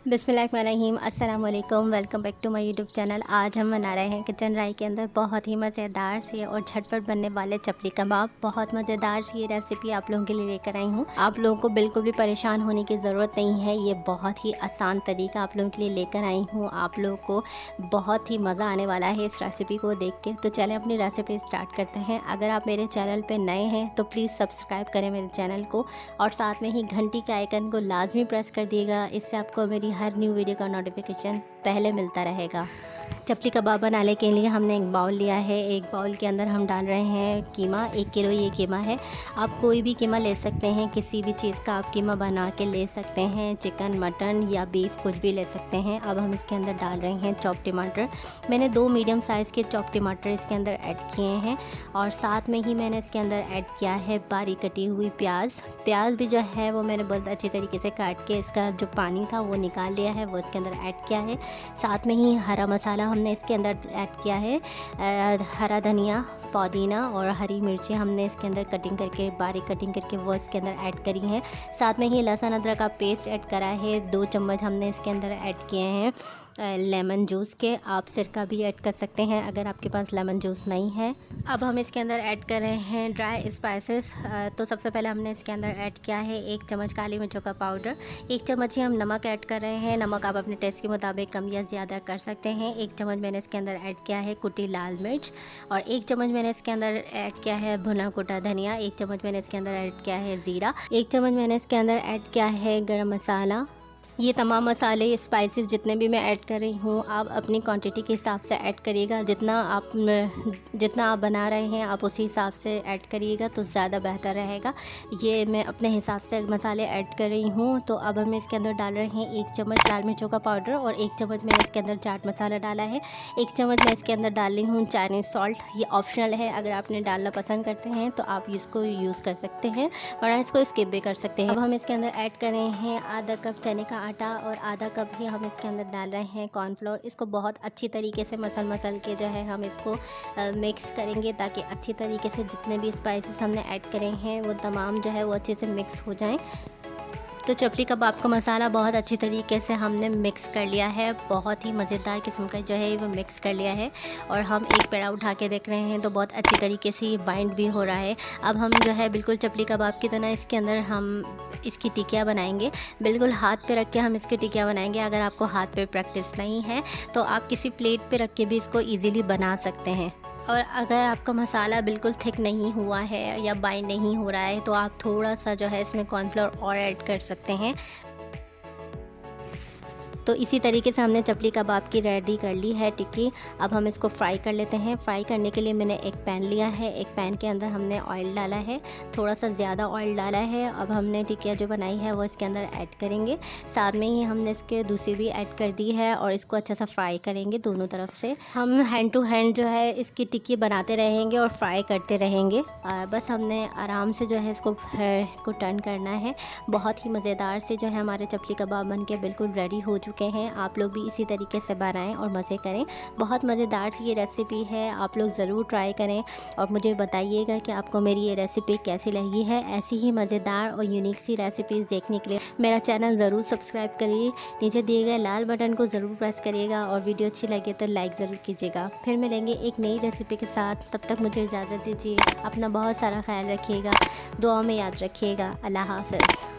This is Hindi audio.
बिस्मिल्लाहिर्रहमानिर्रहीम, अस्सलाम वालेकुम। Welcome back to my YouTube channel. आज हम बना रहे हैं किचन राई के अंदर बहुत ही मज़ेदार से और झटपट बनने वाले चपली कबाब। बहुत मज़ेदार सी ये रेसिपी आप लोगों के लिए लेकर आई हूँ। आप लोगों को बिल्कुल भी परेशान होने की ज़रूरत नहीं है। ये बहुत ही आसान तरीका आप लोगों के लिए लेकर आई हूँ। आप लोगों को बहुत ही मज़ा आने वाला है इस रेसिपी को देख के। तो चलें अपनी रेसिपी स्टार्ट करते हैं। अगर आप मेरे चैनल पर नए हैं तो प्लीज़ सब्सक्राइब करें मेरे चैनल को और साथ में ही घंटी के आइकन को लाजमी प्रेस कर दिएगा। इससे आपको मेरी हर न्यू वीडियो का नोटिफिकेशन पहले मिलता रहेगा। चपली कबाब बनाने के लिए हमने एक बाउल लिया है। एक बाउल के अंदर हम डाल रहे हैं कीमा। 1 किलो ये कीमा है। आप कोई भी कीमा ले सकते हैं, किसी भी चीज़ का आप कीमा बना के ले सकते हैं। चिकन, मटन या बीफ कुछ भी ले सकते हैं। अब हम इसके अंदर डाल रहे हैं चॉप टमाटर। मैंने 2 मीडियम साइज़ के चॉप टमाटर इसके अंदर ऐड किए हैं और साथ में ही मैंने इसके अंदर ऐड किया है बारीक कटी हुई प्याज भी जो है वो मैंने बहुत अच्छी तरीके से काट के इसका जो पानी था वो निकाल लिया है, वो इसके अंदर ऐड किया है। साथ में ही हरा मसाला हमने इसके अंदर ऐड किया है। हरा धनिया, पुदीना और हरी मिर्ची हमने इसके अंदर बारीक कटिंग करके वो इसके अंदर ऐड करी है। साथ में ही लहसुन अदरक का पेस्ट ऐड करा है। 2 चम्मच हमने इसके अंदर ऐड किए हैं लेमन जूस के। आप सिरका भी ऐड कर सकते हैं अगर आपके पास लेमन जूस नहीं है। अब हम इसके अंदर ऐड कर रहे हैं ड्राई स्पाइसेस। तो सबसे पहले हमने इसके अंदर ऐड किया है 1 चम्मच काली मिर्चों का पाउडर। 1 चम्मच ही हम नमक ऐड कर रहे हैं। नमक आप अपने टेस्ट के मुताबिक कम या ज़्यादा कर सकते हैं। 1 चम्मच मैंने इसके अंदर ऐड किया है कुटी लाल मिर्च और 1 चम्मच मैंने इसके अंदर ऐड किया है भुना कुटा धनिया। 1 चम्मच मैंने इसके अंदर ऐड किया है ज़ीरा। 1 चम्मच मैंने इसके अंदर ऐड किया है गरम मसाला। ये तमाम मसाले स्पाइसेस जितने भी मैं ऐड कर रही हूँ आप अपनी क्वांटिटी के हिसाब से ऐड करिएगा। जितना आप बना रहे हैं आप उसी हिसाब से ऐड करिएगा तो ज़्यादा बेहतर रहेगा। ये मैं अपने हिसाब से मसाले ऐड कर रही हूँ। तो अब हम इसके अंदर डाल रहे हैं 1 चम्मच लाल मिर्चों का पाउडर और 1 चम्मच मैंने इसके अंदर चाट मसाला डाला है। 1 चम्मच मैं इसके अंदर डाल रही हूँ चाइनीज़ सॉल्ट। ये ऑप्शनल है, अगर आपने डालना पसंद करते हैं तो आप इसको यूज़ कर सकते हैं वरना इसको स्किप भी कर सकते हैं। अब हम इसके अंदर ऐड कर रहे हैं आधा कप चने का आटा और आधा कप ही हम इसके अंदर डाल रहे हैं कॉर्नफ्लोर। इसको बहुत अच्छी तरीके से मसल के जो है हम इसको मिक्स करेंगे ताकि अच्छी तरीके से जितने भी स्पाइसेस हमने ऐड करे हैं वो तमाम जो है वो अच्छे से मिक्स हो जाएं। तो चपली कबाब का मसाला बहुत अच्छी तरीके से हमने मिक्स कर लिया है। बहुत ही मज़ेदार किस्म का जो है वो मिक्स कर लिया है और हम एक पेड़ा उठा के देख रहे हैं तो बहुत अच्छी तरीके से ये बाइंड भी हो रहा है। अब हम जो है बिल्कुल चपली कबाब की तरह इसके अंदर हम इसकी टिकिया बनाएंगे। बिल्कुल हाथ पे रख के हम इसकी टिकिया बनाएंगे। अगर आपको हाथ पे प्रैक्टिस नहीं है तो आप किसी प्लेट पे रख के भी इसको ईज़िली बना सकते हैं। और अगर आपका मसाला बिल्कुल थिक नहीं हुआ है या बाइंड नहीं हो रहा है तो आप थोड़ा सा जो है इसमें कॉर्नफ्लोर और ऐड कर सकते हैं। तो इसी तरीके से हमने चपली कबाब की रेडी कर ली है टिक्की। अब हम इसको फ्राई कर लेते हैं। फ्राई करने के लिए मैंने एक पैन लिया है। एक पैन के अंदर हमने ऑयल डाला है, थोड़ा सा ज़्यादा ऑयल डाला है। अब हमने टिक्कियाँ जो बनाई है वो इसके अंदर ऐड करेंगे। साथ में ही हमने इसके दूसरी भी ऐड कर दी है और इसको अच्छा सा फ्राई करेंगे दोनों तरफ से। हम हैंड टू हैंड जो है इसकी टिक्की बनाते रहेंगे और फ्राई करते रहेंगे। बस हमने आराम से जो है इसको टर्न करना है। बहुत ही मज़ेदार से जो है हमारे चपली कबाब बन के बिल्कुल रेडी हो चुके हैं। आप लोग भी इसी तरीके से बनाएं और मज़े करें। बहुत मज़ेदार सी ये रेसिपी है, आप लोग ज़रूर ट्राई करें और मुझे बताइएगा कि आपको मेरी ये रेसिपी कैसी लगी है। ऐसी ही मज़ेदार और यूनिक सी रेसिपीज़ देखने के लिए मेरा चैनल ज़रूर सब्सक्राइब करिए। नीचे दिए गए लाल बटन को ज़रूर प्रेस करिएगा और वीडियो अच्छी लगे तो लाइक ज़रूर कीजिएगा। फिर मिलेंगे एक नई रेसिपी के साथ। तब तक मुझे इजाज़त दीजिए। अपना बहुत सारा ख्याल रखिएगा, दुआ में याद रखिएगा। अल्लाह हाफ़िज़।